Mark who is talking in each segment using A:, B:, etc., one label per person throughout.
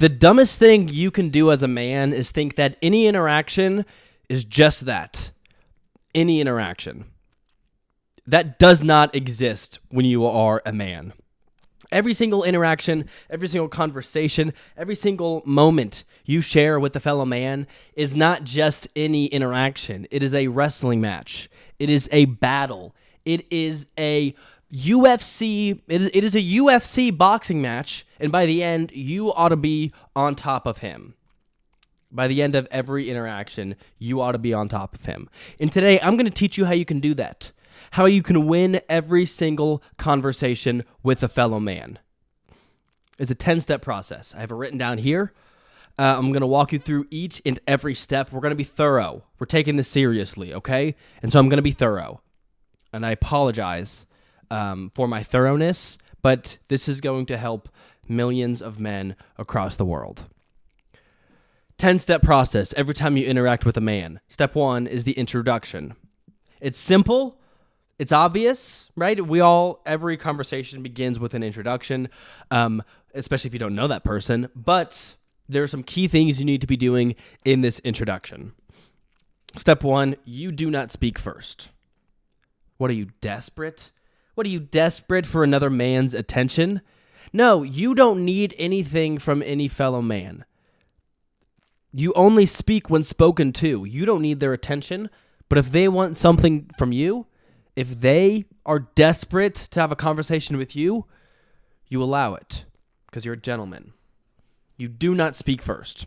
A: The dumbest thing you can do as a man is think that any interaction is just that. Any interaction. That does not exist when you are a man. Every single interaction, every single conversation, every single moment you share with a fellow man is not just any interaction. It is a wrestling match. It is a battle. It is a UFC. It is a UFC boxing match, and by the end, you ought to be on top of him. By the end of every interaction, you ought to be on top of him. And today, I'm going to teach you how you can do that. How you can win every single conversation with a fellow man. It's a 10-step process. I have it written down here. I'm going to walk you through each and every step. We're going to be thorough. We're taking this seriously, okay? And so I'm going to be thorough. And I apologize for my thoroughness, but this is going to help millions of men across the world. 10-step process every time you interact with a man. Step 1 is the introduction. It's simple. It's obvious, right? Every conversation begins with an introduction, especially if you don't know that person. But there are some key things you need to be doing in this introduction. Step 1, you do not speak first. What are you, desperate? What are you, desperate for another man's attention? No, you don't need anything from any fellow man. You only speak when spoken to. You don't need their attention. But if they want something from you, if they are desperate to have a conversation with you, you allow it because you're a gentleman. You do not speak first.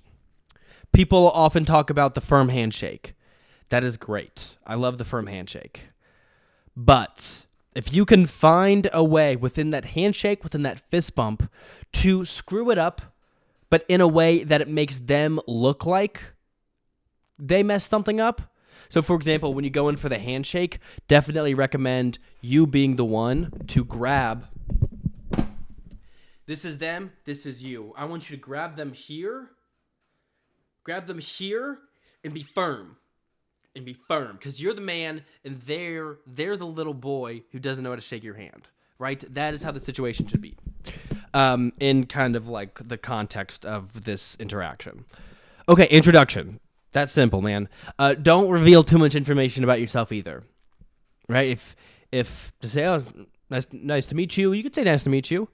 A: People often talk about the firm handshake. That is great. I love the firm handshake. But if you can find a way within that handshake, within that fist bump, to screw it up, but in a way that it makes them look like they messed something up. So, for example, when you go in for the handshake, definitely recommend you being the one to grab. This is them. This is you. I want you to grab them here. Grab them here and be firm. And be firm. Because you're the man and they're the little boy who doesn't know how to shake your hand. Right? That is how the situation should be. In kind of like the context of this interaction. Okay, introduction. That's simple, man. Don't reveal too much information about yourself either, right? If to say, "Oh, nice to meet you," you could say, "Nice to meet you."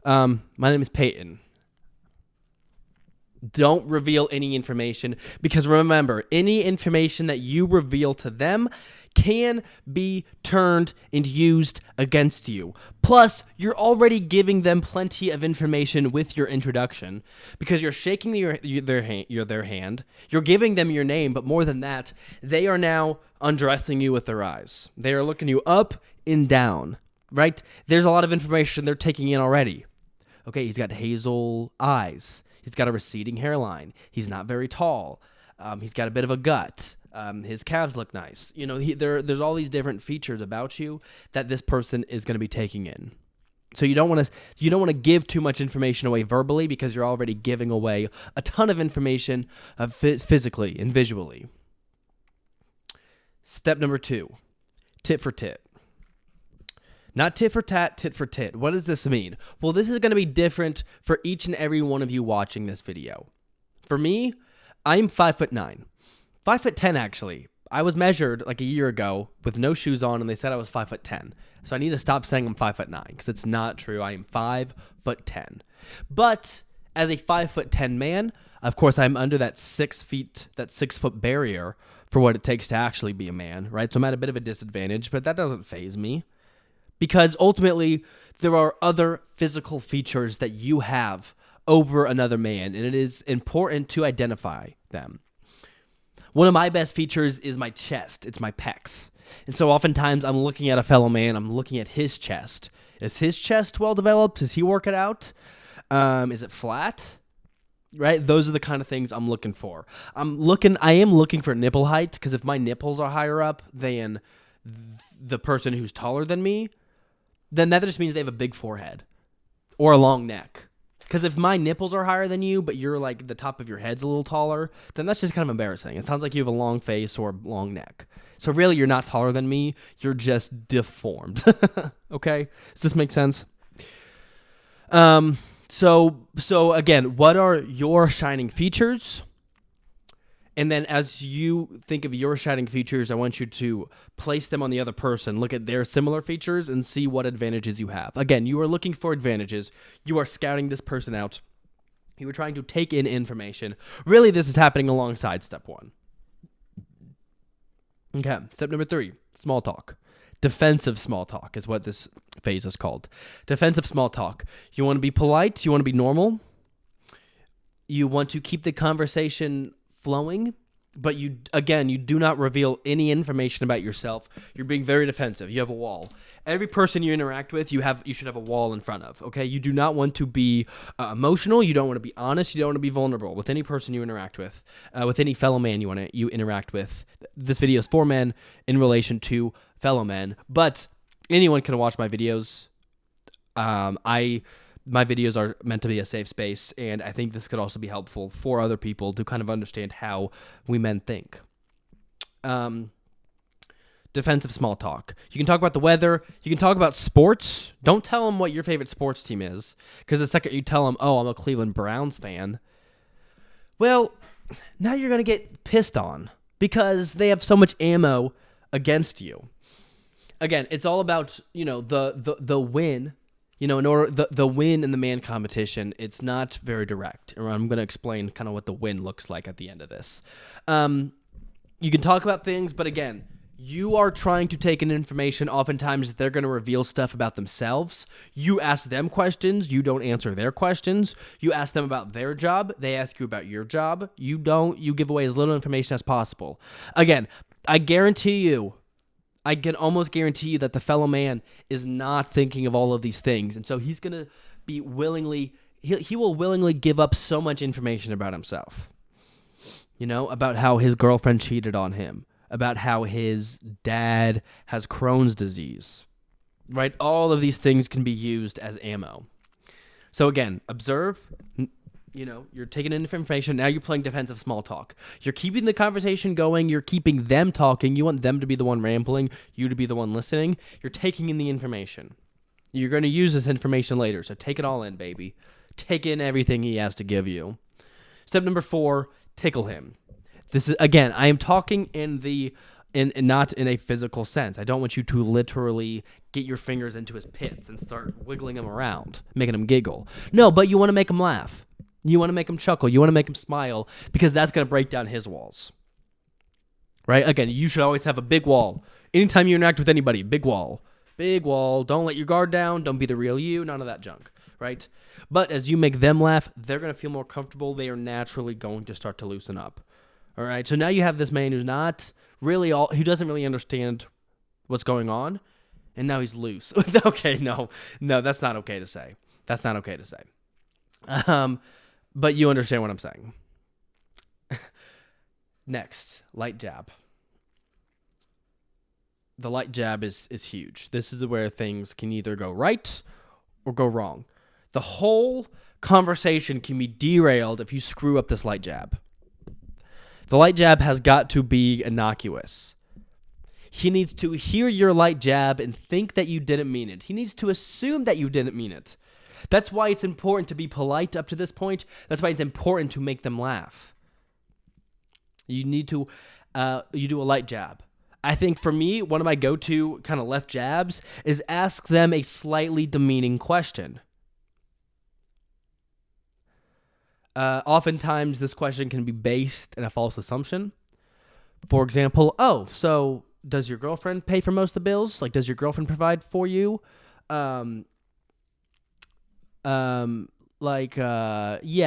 A: My name is Peyton. Don't reveal any information because remember, any information that you reveal to them can be turned and used against you. Plus, you're already giving them plenty of information with your introduction because you're shaking their hand. You're giving them your name, but more than that, they are now undressing you with their eyes. They are looking you up and down, right? There's a lot of information they're taking in already. Okay, he's got hazel eyes. He's got a receding hairline. He's not very tall. He's got a bit of a gut. His calves look nice. You know, there's all these different features about you that this person is going to be taking in. So you don't want to give too much information away verbally because you're already giving away a ton of information physically and visually. Step number 2, tit for tit. Not tit for tat, tit for tit. What does this mean? Well, this is going to be different for each and every one of you watching this video. For me, I'm 5'9". 5'10", actually. I was measured like a year ago with no shoes on, and they said I was 5'10". So I need to stop saying I'm 5'9" because it's not true. I am 5'10". But as a 5'10" man, of course, I'm under that 6 foot barrier for what it takes to actually be a man, right? So I'm at a bit of a disadvantage, but that doesn't faze me. Because ultimately, there are other physical features that you have over another man, and it is important to identify them. One of my best features is my chest. It's my pecs. And so oftentimes I'm looking at a fellow man, I'm looking at his chest. Is his chest well developed? Does he work it out? Is it flat? Right? Those are the kind of things I'm looking for. I am looking for nipple height, because if my nipples are higher up than the person who's taller than me, then that just means they have a big forehead or a long neck. Because if my nipples are higher than you, but you're like the top of your head's a little taller, then that's just kind of embarrassing. It sounds like you have a long face or a long neck. So really, you're not taller than me. You're just deformed. Okay? Does this make sense? So again, what are your shining features? And then as you think of your shining features, I want you to place them on the other person, look at their similar features, and see what advantages you have. Again, you are looking for advantages. You are scouting this person out. You are trying to take in information. Really, this is happening alongside step 1. Okay, step number 3, small talk. Defensive small talk is what this phase is called. Defensive small talk. You want to be polite. You want to be normal. You want to keep the conversation flowing, but you do not reveal any information about yourself. You're being very defensive. You have a wall. Every person you interact with, you should have a wall in front of. Okay, you do not want to be emotional. You don't want to be honest. You don't want to be vulnerable with any person you interact with any fellow man you interact with. This video is for men in relation to fellow men, but anyone can watch my videos. My videos are meant to be a safe space, and I think this could also be helpful for other people to kind of understand how we men think. Defensive small talk. You can talk about the weather. You can talk about sports. Don't tell them what your favorite sports team is, because the second you tell them, oh, I'm a Cleveland Browns fan, well, now you're going to get pissed on because they have so much ammo against you. Again, it's all about, the win. In order the win in the man competition, it's not very direct. I'm going to explain kind of what the win looks like at the end of this. You can talk about things, but again, you are trying to take in information. Oftentimes, they're going to reveal stuff about themselves. You ask them questions. You don't answer their questions. You ask them about their job. They ask you about your job. You don't. You give away as little information as possible. Again, I can almost guarantee you that the fellow man is not thinking of all of these things. And so he's going to be he will willingly give up so much information about himself. About how his girlfriend cheated on him, about how his dad has Crohn's disease, right? All of these things can be used as ammo. So again, observe. You're taking in information. Now you're playing defensive small talk. You're keeping the conversation going. You're keeping them talking. You want them to be the one rambling, you to be the one listening. You're taking in the information. You're going to use this information later, so take it all in, baby. Take in everything he has to give you. Step number 4, tickle him. This is, again, I am talking not in a physical sense. I don't want you to literally get your fingers into his pits and start wiggling him around, making him giggle. No, but you want to make him laugh. You want to make him chuckle. You want to make him smile, because that's going to break down his walls. Right? Again, you should always have a big wall. Anytime you interact with anybody, big wall. Big wall. Don't let your guard down. Don't be the real you. None of that junk. Right? But as you make them laugh, they're going to feel more comfortable. They are naturally going to start to loosen up. All right? So now you have this man who doesn't really understand what's going on, and now he's loose. Okay, no, that's not okay to say. That's not okay to say. But you understand what I'm saying. Next, light jab. The light jab is huge. This is where things can either go right or go wrong. The whole conversation can be derailed if you screw up this light jab. The light jab has got to be innocuous. He needs to hear your light jab and think that you didn't mean it. He needs to assume that you didn't mean it. That's why it's important to be polite up to this point. That's why it's important to make them laugh. You need to, you do a light jab. I think for me, one of my go-to kind of left jabs is ask them a slightly demeaning question. Oftentimes, this question can be based in a false assumption. For example, so does your girlfriend pay for most of the bills? Like, does your girlfriend provide for you? Yeah,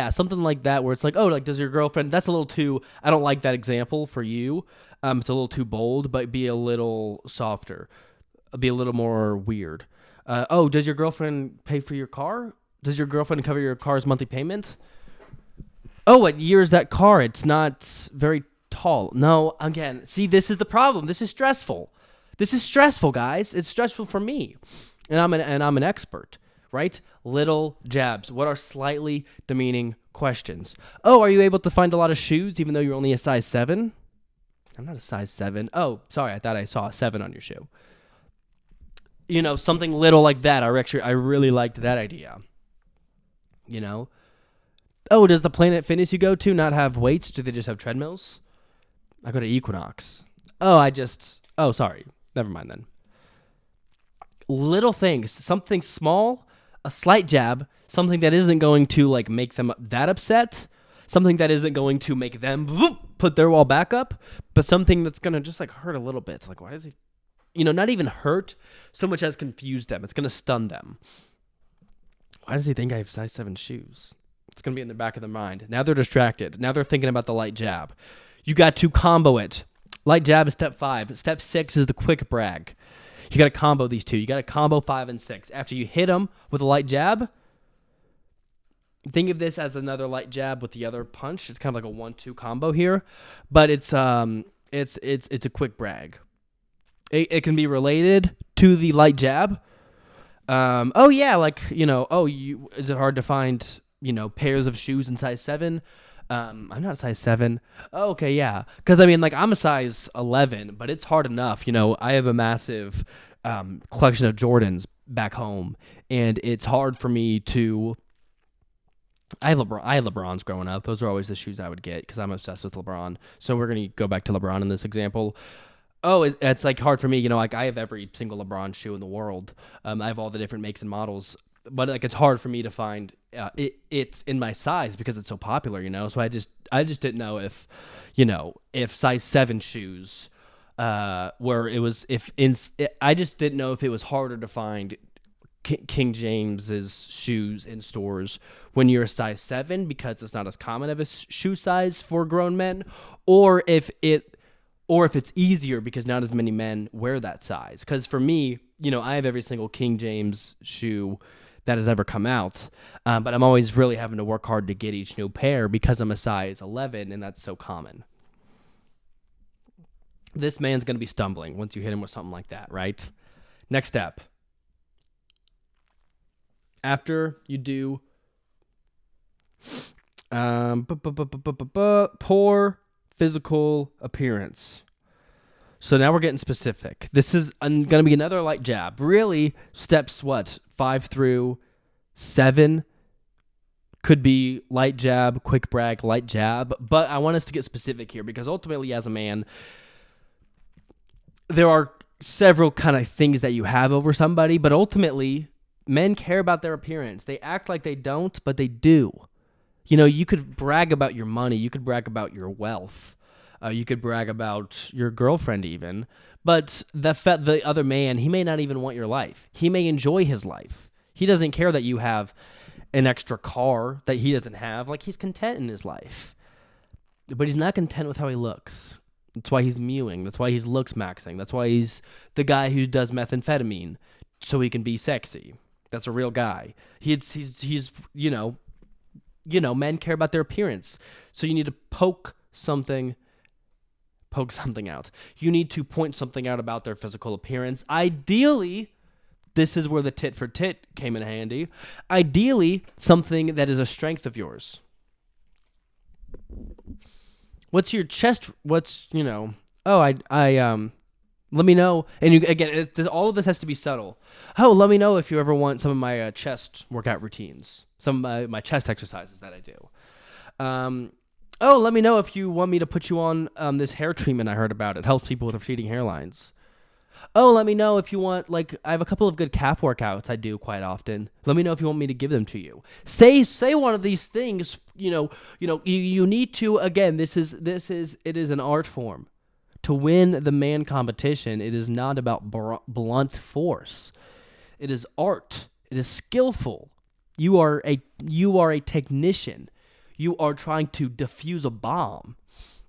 A: something like that, where it's like, does your girlfriend, that's a little too, I don't like that example for you. It's a little too bold, but be a little softer, be a little more weird. Does your girlfriend pay for your car? Does your girlfriend cover your car's monthly payment? What year is that car? It's not very tall. No, again, see, this is the problem. This is stressful. This is stressful, guys. It's stressful for me, and I'm an expert. Right? Little jabs. What are slightly demeaning questions? Are you able to find a lot of shoes even though you're only a size 7? I'm not a size 7. Sorry, I thought I saw a 7 on your shoe. Something little like that. I really liked that idea. you know? Oh, does the Planet Fitness you go to not have weights? Do they just have treadmills? I go to Equinox. Oh, sorry. Never mind then. Little things, something small, a slight jab, something that isn't going to like make them that upset, something that isn't going to make them put their wall back up, but something that's going to just like hurt a little bit. Like, why does he, not even hurt so much as confuse them. It's going to stun them. Why does he think I have size 7 shoes? It's going to be in the back of their mind. Now they're distracted. Now they're thinking about the light jab. You got to combo it. Light jab is step 5. Step 6 is the quick brag. You got to combo these two. You got to combo 5 and 6. After you hit them with a light jab, think of this as another light jab with the other punch. It's kind of like a 1-2 combo here, but it's a quick brag. It can be related to the light jab. Is it hard to find, pairs of shoes in size 7? I'm not size 7. Oh, okay, yeah. Because, I'm a size 11, but it's hard enough. I have a massive collection of Jordans back home, and it's hard for me to... I had LeBrons growing up. Those are always the shoes I would get because I'm obsessed with LeBron. So we're going to go back to LeBron in this example. Oh, it's like hard for me. I have every single LeBron shoe in the world. I have all the different makes and models. But it's hard for me to find it's in my size because it's so popular, So I just didn't know if size 7 shoes I just didn't know if it was harder to find King James's shoes in stores when you're a size 7 because it's not as common of a shoe size for grown men, or if it's easier because not as many men wear that size. Because for me, I have every single King James shoe that has ever come out, but I'm always really having to work hard to get each new pair because I'm a size 11, and that's so common. This man's going to be stumbling once you hit him with something like that, right? Next step. After you do poor physical appearance. So now we're getting specific. This is going to be another light jab. Really, steps 5 through 7 could be light jab, quick brag, light jab. But I want us to get specific here because ultimately, as a man, there are several kind of things that you have over somebody. But ultimately, men care about their appearance. They act like they don't, but they do. You could brag about your money. You could brag about your wealth. You could brag about your girlfriend even, but the other man, he may not even want your life. He may enjoy his life. He doesn't care that you have an extra car that he doesn't have. Like, he's content in his life, but he's not content with how he looks. That's why he's mewing. That's why he's looks maxing. That's why he's the guy who does methamphetamine so he can be sexy. That's a real guy. He's men care about their appearance. So you need to poke something out. You need to point something out about their physical appearance. Ideally, this is where the tit for tit came in handy. Ideally, something that is a strength of yours. What's your chest? Let me know. And all of this has to be subtle. Oh, let me know if you ever want some of my chest workout routines, some of my chest exercises that I do. Let me know if you want me to put you on this hair treatment I heard about. It helps people with receding hairlines. Oh, let me know if you want, I have a couple of good calf workouts I do quite often. Let me know if you want me to give them to you. Say one of these things. You need to, again, it is an art form. To win the man competition, it is not about blunt force. It is art. It is skillful. You are a technician. You are trying to defuse a bomb.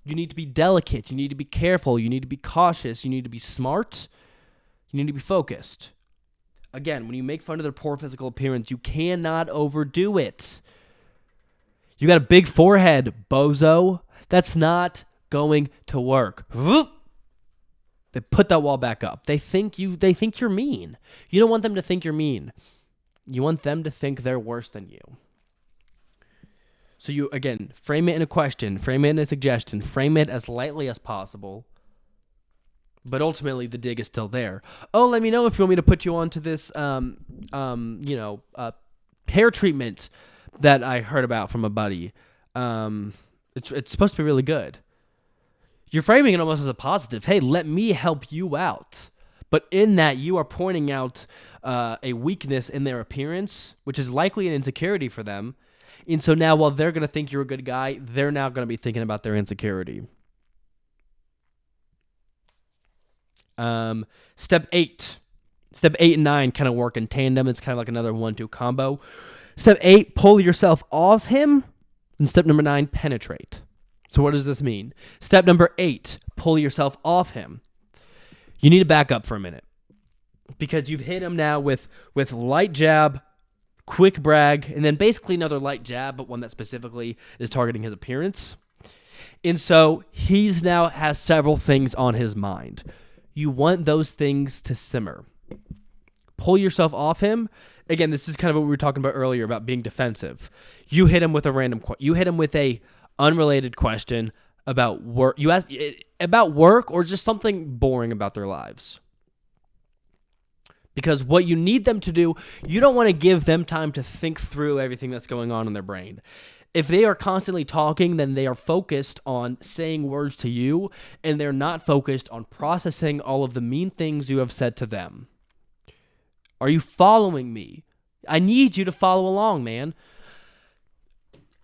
A: You need to be delicate. You need to be careful. You need to be cautious. You need to be smart. You need to be focused. Again, when you make fun of their poor physical appearance, you cannot overdo it. You got a big forehead, bozo. That's not going to work. They put that wall back up. They think you're mean. You don't want them to think you're mean. You want them to think they're worse than you. So you, again, frame it in a question, frame it in a suggestion, frame it as lightly as possible. But ultimately, the dig is still there. Oh, let me know if you want me to put you onto this, hair treatment. that I heard about from a buddy. It's supposed to be really good. You're framing it almost as a positive. Hey, let me help you out. But in that, you are pointing out a weakness in their appearance, which is likely an insecurity for them. And so now, while they're going to think you're a good guy, they're now going to be thinking about their insecurity. Step 8. Step 8 and 9 kind of work in tandem. It's kind of like another 1-2 combo. Step 8, pull yourself off him. And step number 9, penetrate. So what does this mean? Step number 8, pull yourself off him. You need to back up for a minute. Because you've hit him now with light jab, quick brag, and then basically another light jab, but one that specifically is targeting his appearance. And so he's now has several things on his mind. You want those things to simmer. Pull yourself off him. Again, this is kind of what we were talking about earlier about being defensive. You hit him with you hit him with a unrelated question about work. You ask about work or just something boring about their lives. Because what you need them to do, you don't want to give them time to think through everything that's going on in their brain. If they are constantly talking, then they are focused on saying words to you, and they're not focused on processing all of the mean things you have said to them. Are you following me? I need you to follow along, man.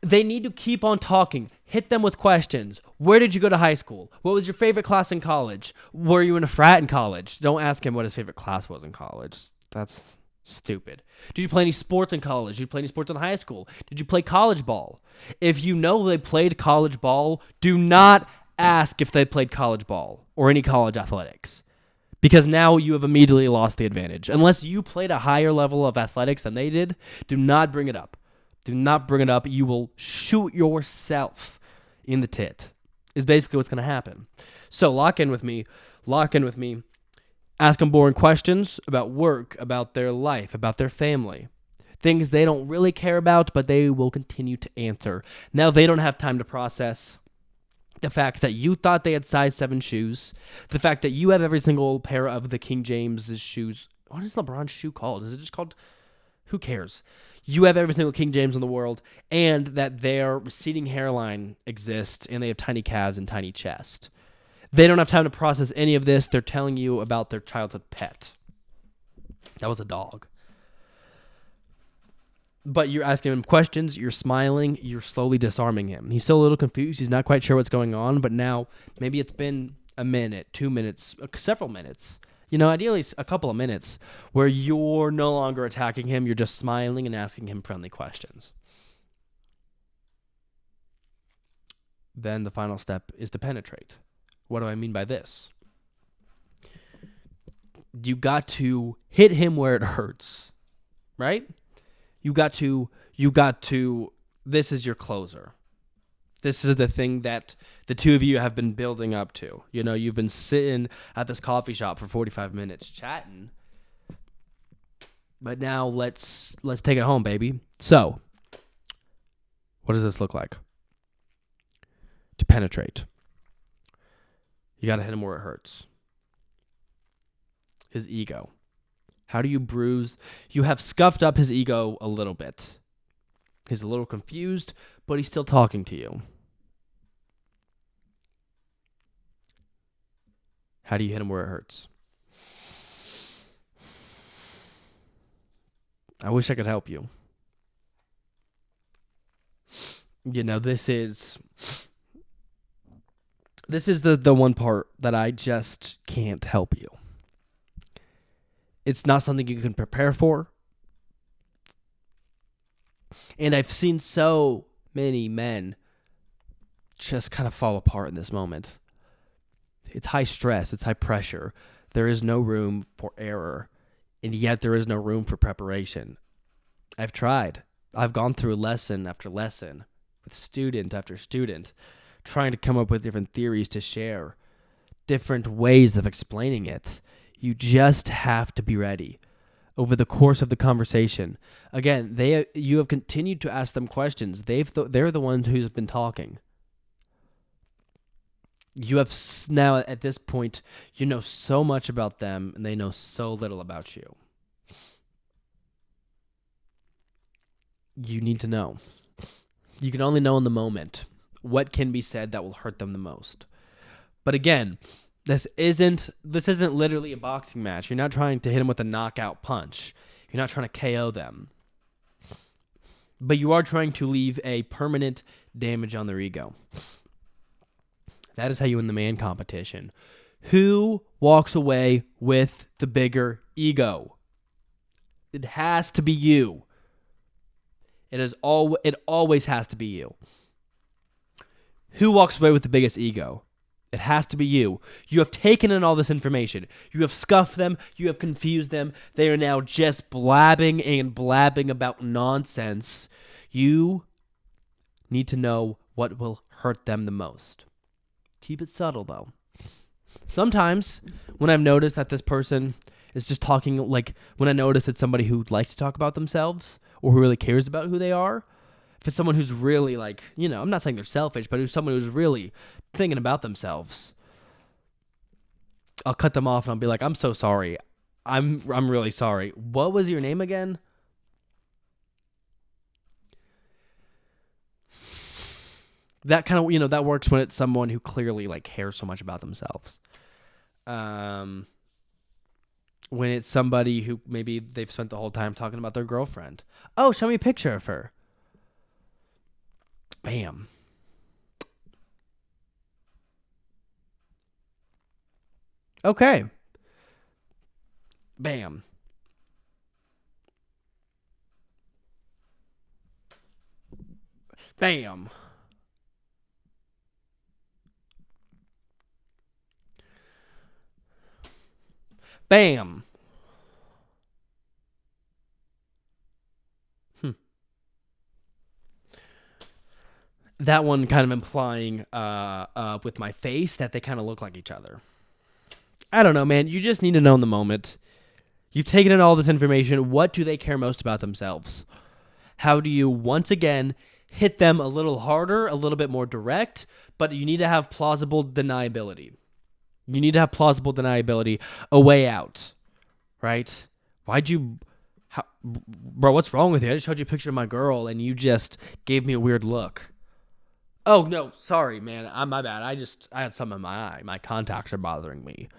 A: They need to keep on talking. Hit them with questions. Where did you go to high school? What was your favorite class in college? Were you in a frat in college? Don't ask him what his favorite class was in college. That's stupid. Did you play any sports in college? Did you play any sports in high school? Did you play college ball? If you know they played college ball, do not ask if they played college ball or any college athletics. Because now you have immediately lost the advantage. Unless you played a higher level of athletics than they did, do not bring it up. Do not bring it up. You will shoot yourself in the tit, is basically what's going to happen. So lock in with me. Ask them boring questions about work, about their life, about their family. Things they don't really care about, but they will continue to answer. Now they don't have time to process the fact that you thought they had size 7 shoes, the fact that you have every single pair of the King James shoes. What is LeBron's shoe called? Is it just called? Who cares? You have every single King James in the world, and that their receding hairline exists, and they have tiny calves and tiny chest. They don't have time to process any of this. They're telling you about their childhood pet. That was a dog. But you're asking him questions, you're smiling, you're slowly disarming him. He's still a little confused. He's not quite sure what's going on, but now maybe it's been a minute, 2 minutes, several minutes. Ideally a couple of minutes where you're no longer attacking him. You're just smiling and asking him friendly questions. Then the final step is to penetrate. What do I mean by this? You got to hit him where it hurts, right? You got to, this is your closer. This is the thing that the two of you have been building up to. You've been sitting at this coffee shop for 45 minutes chatting. But now let's take it home, baby. So, what does this look like? To penetrate. You got to hit him where it hurts. His ego. How do you bruise? You have scuffed up his ego a little bit. He's a little confused, but he's still talking to you. How do you hit him where it hurts? I wish I could help you. This is the one part that I just can't help you. It's not something you can prepare for. And I've seen so many men just kind of fall apart in this moment. It's high stress. It's high pressure. There is no room for error. And yet there is no room for preparation. I've tried. I've gone through lesson after lesson with student after student, trying to come up with different theories to share, different ways of explaining it. You just have to be ready. Over the course of the conversation, again, you have continued to ask them questions. They're the ones who's been talking. You have now, at this point, you know so much about them, and they know so little about you. you need to know. You can only know in the moment what can be said that will hurt them the most. But again, this isn't literally a boxing match. You're not trying to hit them with a knockout punch. You're not trying to KO them. But you are trying to leave a permanent damage on their ego. That is how you win the man competition. Who walks away with the bigger ego? It has to be you. It always has to be you. Who walks away with the biggest ego? It has to be you. You have taken in all this information. You have scuffed them. You have confused them. They are now just blabbing and blabbing about nonsense. You need to know what will hurt them the most. Keep it subtle, though. Sometimes when I've noticed that this person is just talking, like when I notice it's somebody who likes to talk about themselves or who really cares about who they are, if it's someone who's really like, I'm not saying they're selfish, but who's someone who's really thinking about themselves, I'll cut them off and I'll be like, I'm so sorry. I'm really sorry. What was your name again? That kind of, that works when it's someone who clearly like cares so much about themselves. When it's somebody who maybe they've spent the whole time talking about their girlfriend. Oh, show me a picture of her. Bam. Okay. Bam. Bam. Bam. That one kind of implying with my face that they kind of look like each other. I don't know, man. You just need to know in the moment. You've taken in all this information. What do they care most about themselves? How do you, once again, hit them a little harder, a little bit more direct, but you need to have plausible deniability. You need to have plausible deniability, a way out, right? Bro, what's wrong with you? I just showed you a picture of my girl and you just gave me a weird look. Oh, no, sorry, man. My bad. I had something in my eye. My contacts are bothering me.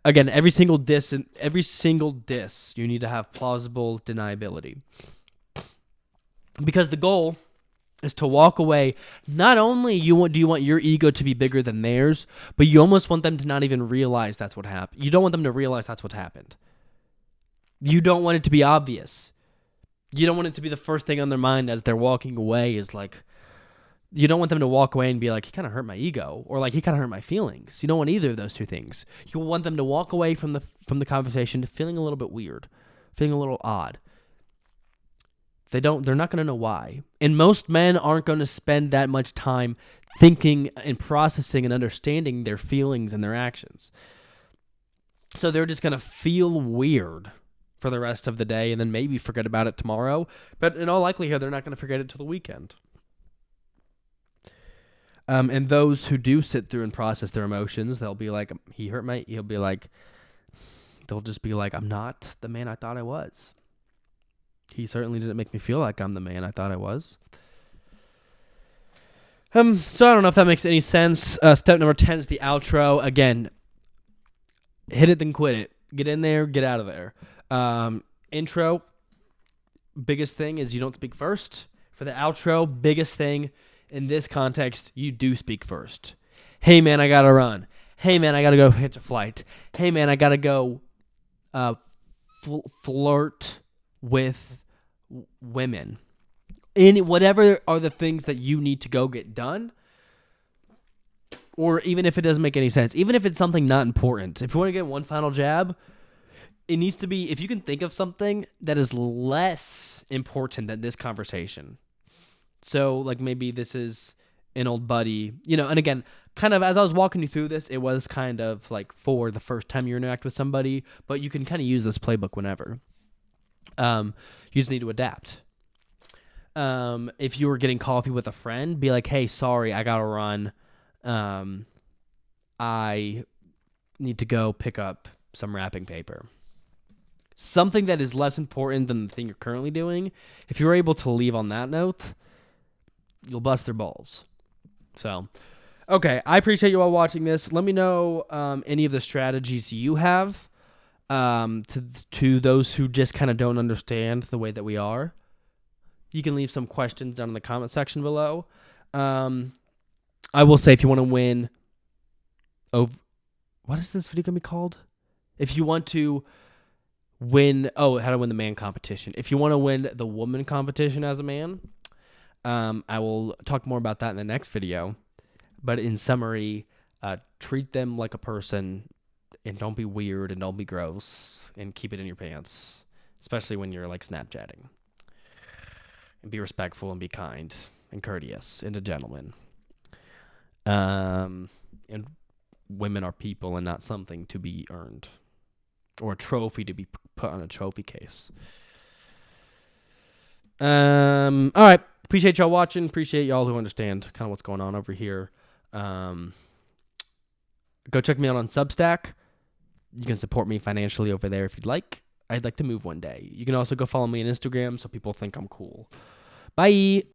A: Again, every single diss, you need to have plausible deniability. Because the goal is to walk away. Not only do you want your ego to be bigger than theirs, but you almost want them to not even realize that's what happened. You don't want them to realize that's what happened. You don't want it to be obvious. You don't want it to be the first thing on their mind as they're walking away is like, you don't want them to walk away and be like, he kind of hurt my ego, or like he kind of hurt my feelings. You don't want either of those two things. You want them to walk away from the conversation feeling a little bit weird, feeling a little odd. They're not going to know why. And most men aren't going to spend that much time thinking and processing and understanding their feelings and their actions. So they're just going to feel weird for the rest of the day and then maybe forget about it tomorrow. But in all likelihood, they're not going to forget it till the weekend. And those who do sit through and process their emotions, they'll be like, they'll just be like, I'm not the man I thought I was. He certainly didn't make me feel like I'm the man I thought I was. So I don't know if that makes any sense. Step number 10 is the outro. Again, hit it then quit it. Get in there, get out of there. Intro, biggest thing is you don't speak first. For the outro, biggest thing in this context, you do speak first. Hey, man, I got to run. Hey, man, I got to go catch a flight. Hey, man, I got to go flirt with women. Whatever are the things that you need to go get done, or even if it doesn't make any sense, even if it's something not important, if you want to get one final jab, it needs to be, if you can think of something that is less important than this conversation. So, like, maybe this is an old buddy, and again, kind of as I was walking you through this, it was kind of like for the first time you interact with somebody, but you can kind of use this playbook whenever. You just need to adapt. If you were getting coffee with a friend, be like, hey, sorry, I gotta run. I need to go pick up some wrapping paper. something that is less important than the thing you're currently doing, if you're able to leave on that note, you'll bust their balls. So, okay, I appreciate you all watching this. Let me know any of the strategies you have to those who just kind of don't understand the way that we are. You can leave some questions down in the comment section below. I will say, if you want to win, what is this video going to be called? If you want to win, how to win the man competition. If you want to win the woman competition as a man, I will talk more about that in the next video. But in summary, treat them like a person, and don't be weird and don't be gross, and keep it in your pants, especially when you're like Snapchatting. And be respectful and be kind and courteous and a gentleman. And women are people and not something to be earned or a trophy to be put on a trophy case. All right. Appreciate y'all watching. Appreciate y'all who understand kind of what's going on over here. Go check me out on Substack. You can support me financially over there if you'd like. I'd like to move one day. You can also go follow me on Instagram so people think I'm cool. Bye.